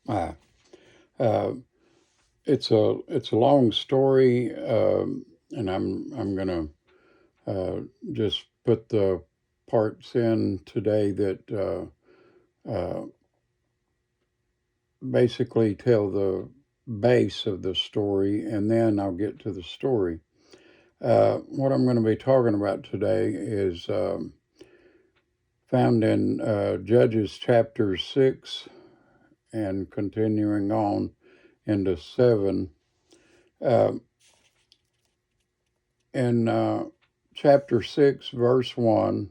Uh, uh, it's a long story, and I'm gonna just put the parts in today that basically tell the base of the story, and then I'll get to the story. What I'm going to be talking about today is found in Judges chapter 6 and continuing on into 7. Uh, in chapter 6, verse 1,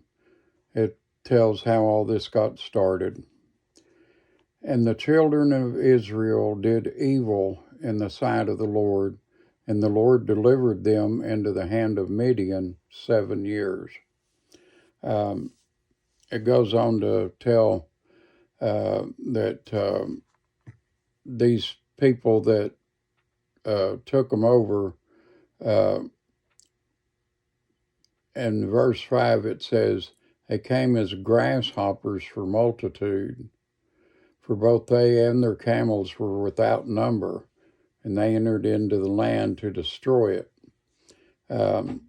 it tells how all this got started. And the children of Israel did evil in the sight of the Lord, and the Lord delivered them into the hand of Midian 7 years. It goes on to tell that these people that took them over, uh, in verse 5 it says, they came as grasshoppers for multitude, for both they and their camels were without number, and they entered into the land to destroy it. Um,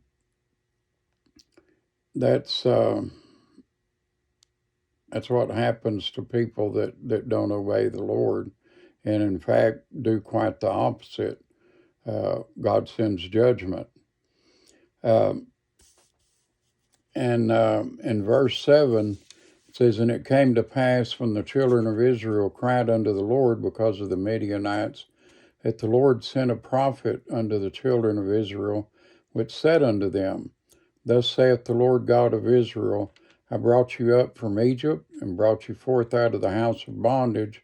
that's that's what happens to people that don't obey the Lord, and in fact do quite the opposite. God sends judgment. Um, and in verse 7, it says, and it came to pass when the children of Israel cried unto the Lord because of the Midianites, that the Lord sent a prophet unto the children of Israel, which said unto them, thus saith the Lord God of Israel, I brought you up from Egypt, and brought you forth out of the house of bondage,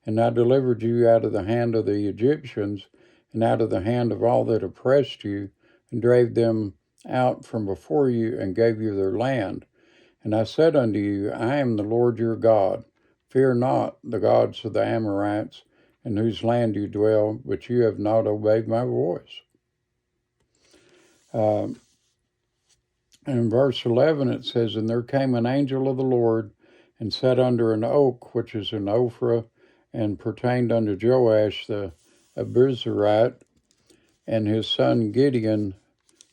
and I delivered you out of the hand of the Egyptians, and out of the hand of all that oppressed you, and drave them out from before you, and gave you their land. And I said unto you, I am the Lord your God. Fear not the gods of the Amorites, in whose land you dwell, but you have not obeyed my voice. Um, And in verse 11 it says, and there came an angel of the Lord, and sat under an oak, which is in Ophrah, and pertained unto Joash the Abiezrite, and his son Gideon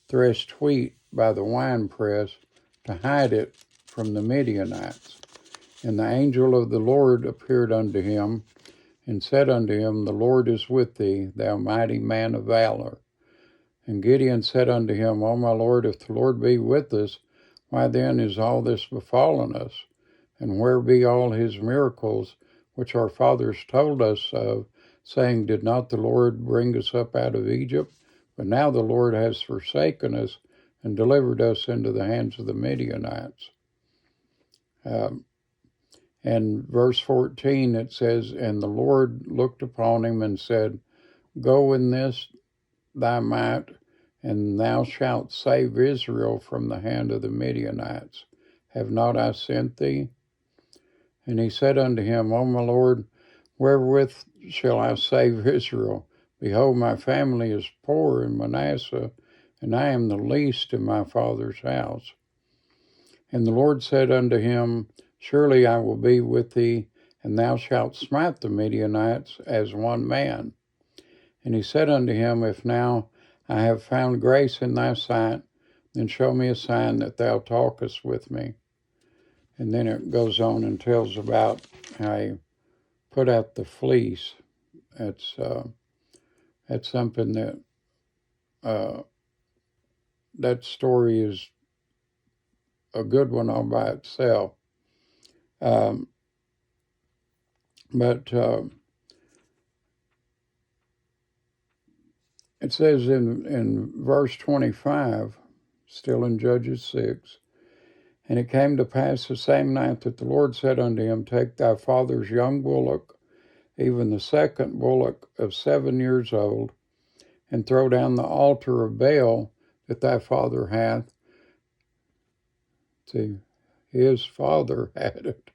threshed wheat by the winepress to hide it from the Midianites. And the angel of the Lord appeared unto him, and said unto him, the Lord is with thee, thou mighty man of valor. And Gideon said unto him, O my Lord, if the Lord be with us, why then is all this befallen us? And where be all his miracles, which our fathers told us of, saying, did not the Lord bring us up out of Egypt? But now the Lord has forsaken us, and delivered us into the hands of the Midianites. And verse 14 it says, and the Lord looked upon him and said, go in this thy might, and thou shalt save Israel from the hand of the Midianites. Have not I sent thee? And he said unto him, O my Lord, wherewith shall I save Israel? Behold, my family is poor in Manasseh, and I am the least in my father's house. And the Lord said unto him, surely I will be with thee, and thou shalt smite the Midianites as one man. And he said unto him, if now I have found grace in thy sight, then show me a sign that thou talkest with me. And then it goes on and tells about how he put out the fleece. That's something that that story is a good one all by itself. But it says in verse 25, still in Judges 6, and it came to pass the same night that the Lord said unto him, take thy father's young bullock, even the second bullock of 7 years old, and throw down the altar of Baal that thy father hath. See, his father had it.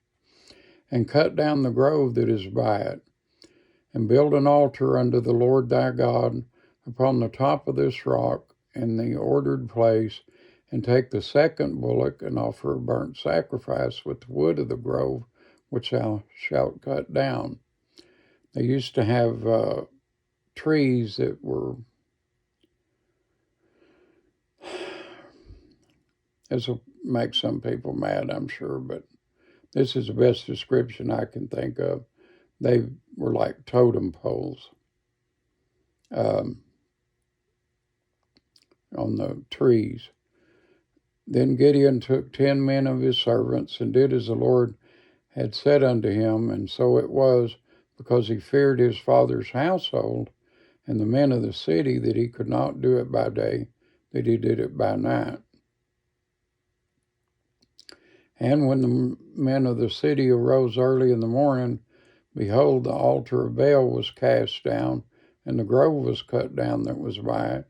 And cut down the grove that is by it, and build an altar unto the Lord thy God upon the top of this rock in the ordered place, and take the second bullock and offer a burnt sacrifice with the wood of the grove which thou shalt cut down. They used to have trees that were, this will make some people mad, I'm sure, but this is the best description I can think of. They were like totem poles on the trees. Then Gideon took 10 men of his servants and did as the Lord had said unto him, and so it was, because he feared his father's household and the men of the city, that he could not do it by day, that he did it by night. And when the men of the city arose early in the morning, behold, the altar of Baal was cast down, and the grove was cut down that was by it,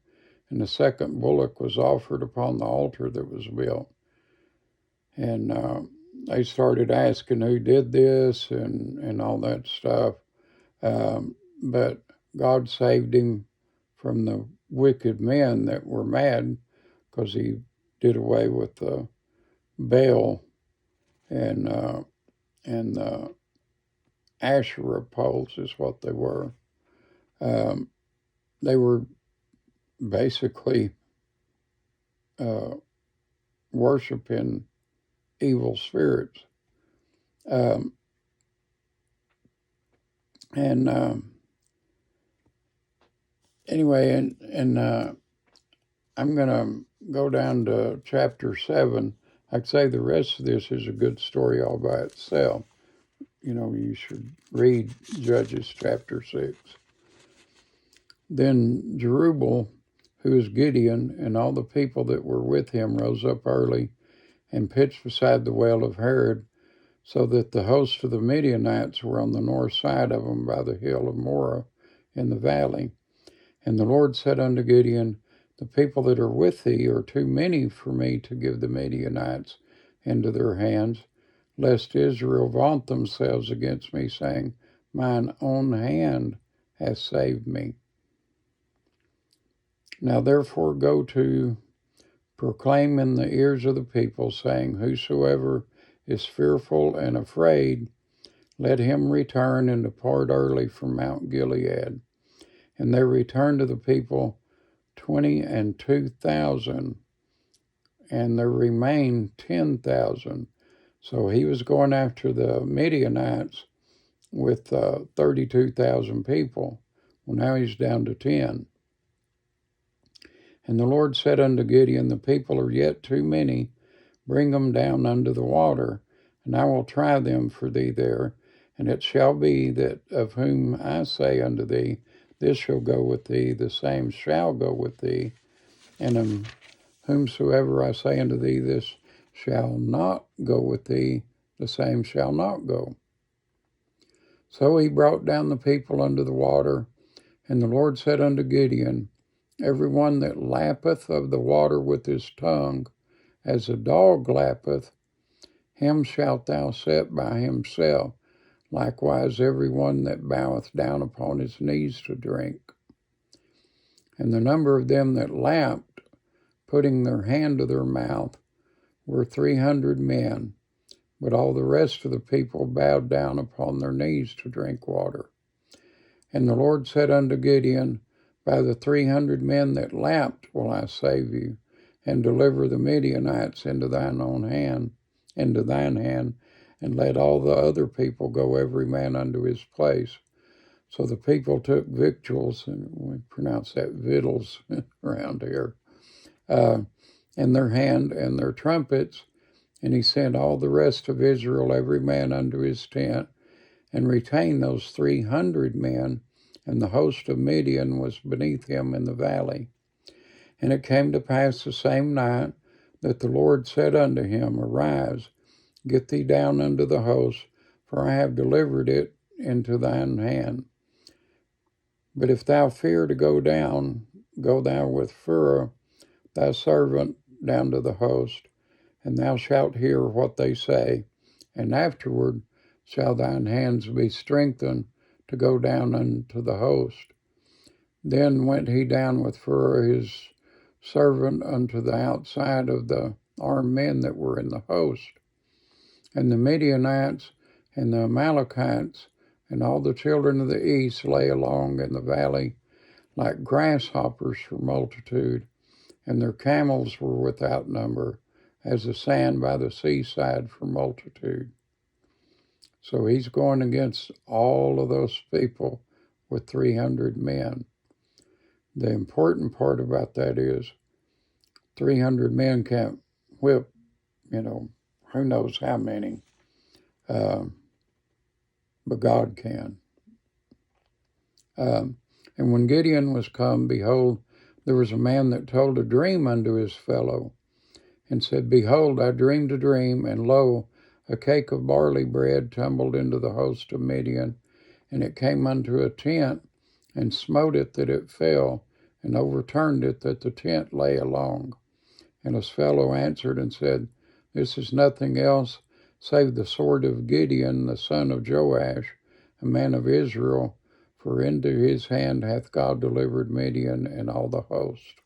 and the second bullock was offered upon the altar that was built. And they started asking who did this and all that stuff. But God saved him from the wicked men that were mad because he did away with the Baal and the Asherah poles is what they were. They were basically worshiping evil spirits. Anyway, I'm going to go down to chapter 7. I'd say the rest of this is a good story all by itself. You know, you should read Judges chapter 6. Then Jerubbaal, who is Gideon, and all the people that were with him rose up early and pitched beside the well of Harod, so that the host of the Midianites were on the north side of them by the hill of Moreh in the valley. And the Lord said unto Gideon, the people that are with thee are too many for me to give the Midianites into their hands, lest Israel vaunt themselves against me, saying, mine own hand hath saved me. Now therefore go to proclaim in the ears of the people, saying, whosoever is fearful and afraid, let him return and depart early from Mount Gilead. And there returned to the people 22,000, and there remained 10,000. So he was going after the Midianites with 32,000 people. Well, now he's down to 10. And the Lord said unto Gideon, the people are yet too many. Bring them down unto the water, and I will try them for thee there. And it shall be that of whom I say unto thee, this shall go with thee, the same shall go with thee. And of whomsoever I say unto thee, this shall not go with thee, the same shall not go. So he brought down the people unto the water, and the Lord said unto Gideon, every one that lappeth of the water with his tongue, as a dog lappeth, him shalt thou set by himself. Likewise every one that boweth down upon his knees to drink. And the number of them that lapped, putting their hand to their mouth, were 300 men. But all the rest of the people bowed down upon their knees to drink water. And the Lord said unto Gideon, by the 300 men that lapped will I save you, and deliver the Midianites into thine hand, and let all the other people go every man unto his place. So the people took victuals, and we pronounce that victuals around here, in their hand and their trumpets, and he sent all the rest of Israel every man unto his tent, and retained those 300 men, and the host of Midian was beneath him in the valley. And it came to pass the same night that the Lord said unto him, arise, get thee down unto the host, for I have delivered it into thine hand. But if thou fear to go down, go thou with Phurah thy servant down to the host, and thou shalt hear what they say, and afterward shall thine hands be strengthened to go down unto the host. Then went he down with Phurah his servant unto the outside of the armed men that were in the host. And the Midianites and the Amalekites and all the children of the east lay along in the valley like grasshoppers for multitude, and their camels were without number, as the sand by the seaside for multitude. So he's going against all of those people with 300 men. The important part about that is 300 men can't whip, who knows how many, but God can. And when Gideon was come, behold, there was a man that told a dream unto his fellow, and said, Behold, I dreamed a dream, and lo, a cake of barley bread tumbled into the host of Midian, and it came unto a tent, and smote it that it fell, and overturned it that the tent lay along. And his fellow answered and said, This is nothing else save the sword of Gideon, the son of Joash, a man of Israel, for into his hand hath God delivered Midian and all the host.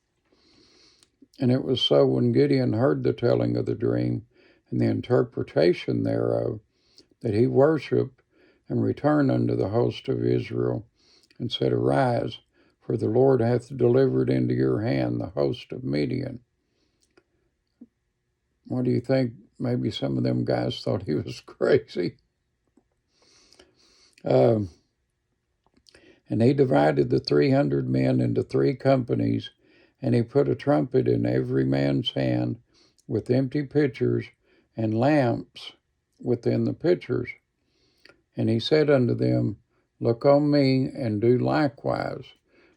And it was so when Gideon heard the telling of the dream and the interpretation thereof, that he worshipped and returned unto the host of Israel, and said, Arise, for the Lord hath delivered into your hand the host of Midian. What do you think? Maybe some of them guys thought he was crazy. And he divided the 300 men into 3 companies, and he put a trumpet in every man's hand with empty pitchers and lamps within the pitchers. And he said unto them, Look on me, and do likewise.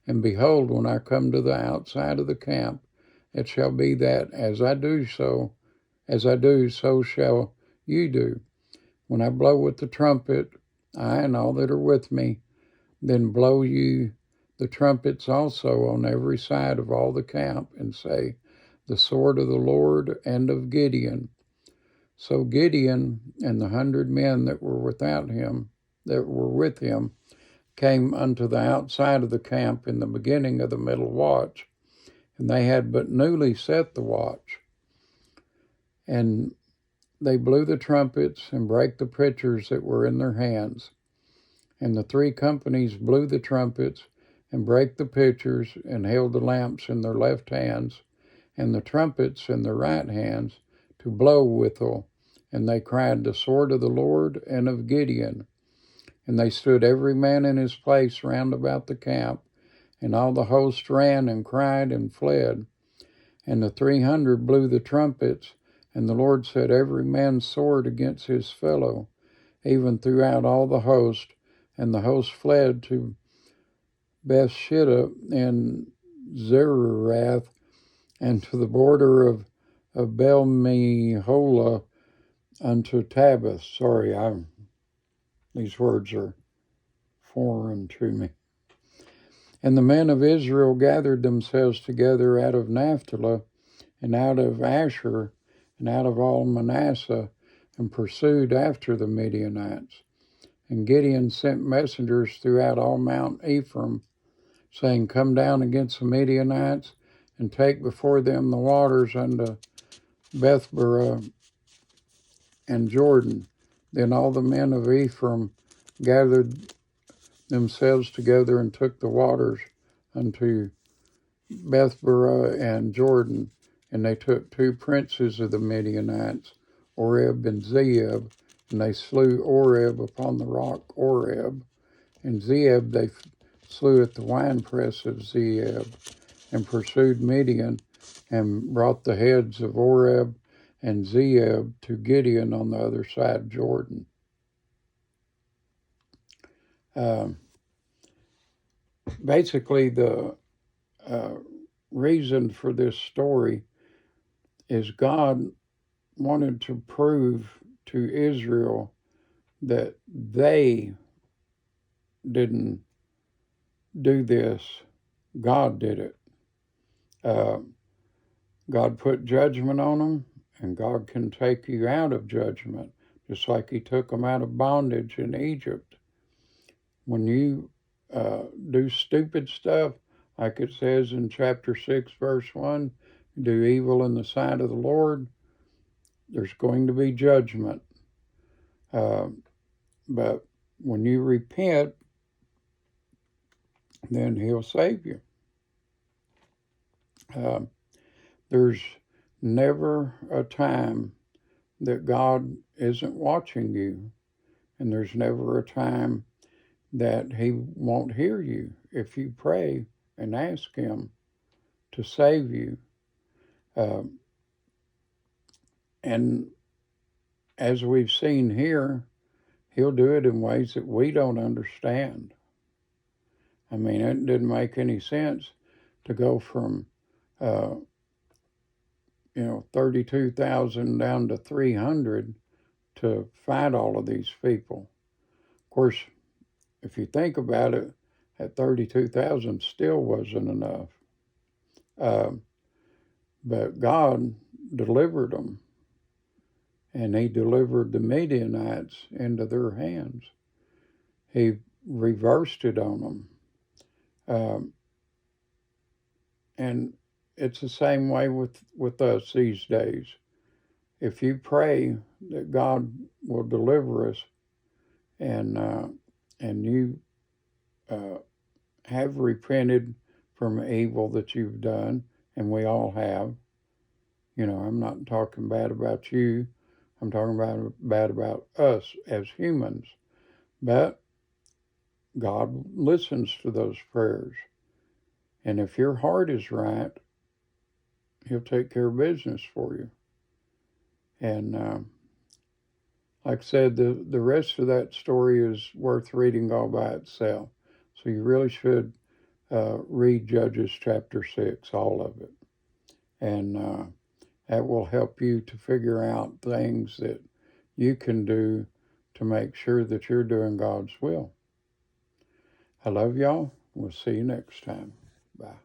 And behold, when I come to the outside of the camp, it shall be that as I do, so shall you do. When I blow with the trumpet, I and all that are with me, then blow you the trumpets also on every side of all the camp, and say, The sword of the Lord and of Gideon. So Gideon and the 100 men that were with him, came unto the outside of the camp in the beginning of the middle watch, and they had but newly set the watch. And they blew the trumpets and brake the pitchers that were in their hands. And the 3 companies blew the trumpets and brake the pitchers, and held the lamps in their left hands, and the trumpets in their right hands, to blow withal. And they cried, The sword of the Lord and of Gideon. And they stood every man in his place round about the camp, and all the host ran and cried and fled. And the 300 blew the trumpets, and the Lord set every man's sword against his fellow, even throughout all the host. And the host fled to Bethsheba and Zererath, and to the border of Bel-meholah unto Tabbath. These words are foreign to me. And the men of Israel gathered themselves together out of Naphtali, and out of Asher, and out of all Manasseh, and pursued after the Midianites. And Gideon sent messengers throughout all Mount Ephraim, saying, Come down against the Midianites, and take before them the waters unto Bethbarah and Jordan. Then all the men of Ephraim gathered themselves together and took the waters unto Bethbarah and Jordan. And they took 2 princes of the Midianites, Oreb and Zeeb, and they slew Oreb upon the rock Oreb. And Zeeb they slew at the winepress of Zeeb, and pursued Midian, and brought the heads of Oreb and Zeeb to Gideon on the other side of Jordan. Basically, the reason for this story is God wanted to prove to Israel that they didn't do this. God did it. God put judgment on them, and God can take you out of judgment, just like he took them out of bondage in Egypt. When you do stupid stuff, like it says in chapter 6, verse 1, do evil in the sight of the Lord, there's going to be judgment. But when you repent, then He'll save you. There's never a time that God isn't watching you, and there's never a time that He won't hear you if you pray and ask Him to save you. And as we've seen here, He'll do it in ways that we don't understand. I mean, it didn't make any sense to go from, 32,000 down to 300 to fight all of these people. Of course, if you think about it, at 32,000 still wasn't enough. But God delivered them, and He delivered the Midianites into their hands. He reversed it on them. And it's the same way with us these days. If you pray that God will deliver us, and you have repented from evil that you've done, and we all have. I'm not talking bad about you. I'm talking bad about us as humans. But God listens to those prayers. And if your heart is right, He'll take care of business for you. And like I said, the rest of that story is worth reading all by itself. So you really should read Judges chapter 6, all of it. And that will help you to figure out things that you can do to make sure that you're doing God's will. I love y'all. We'll see you next time. Bye.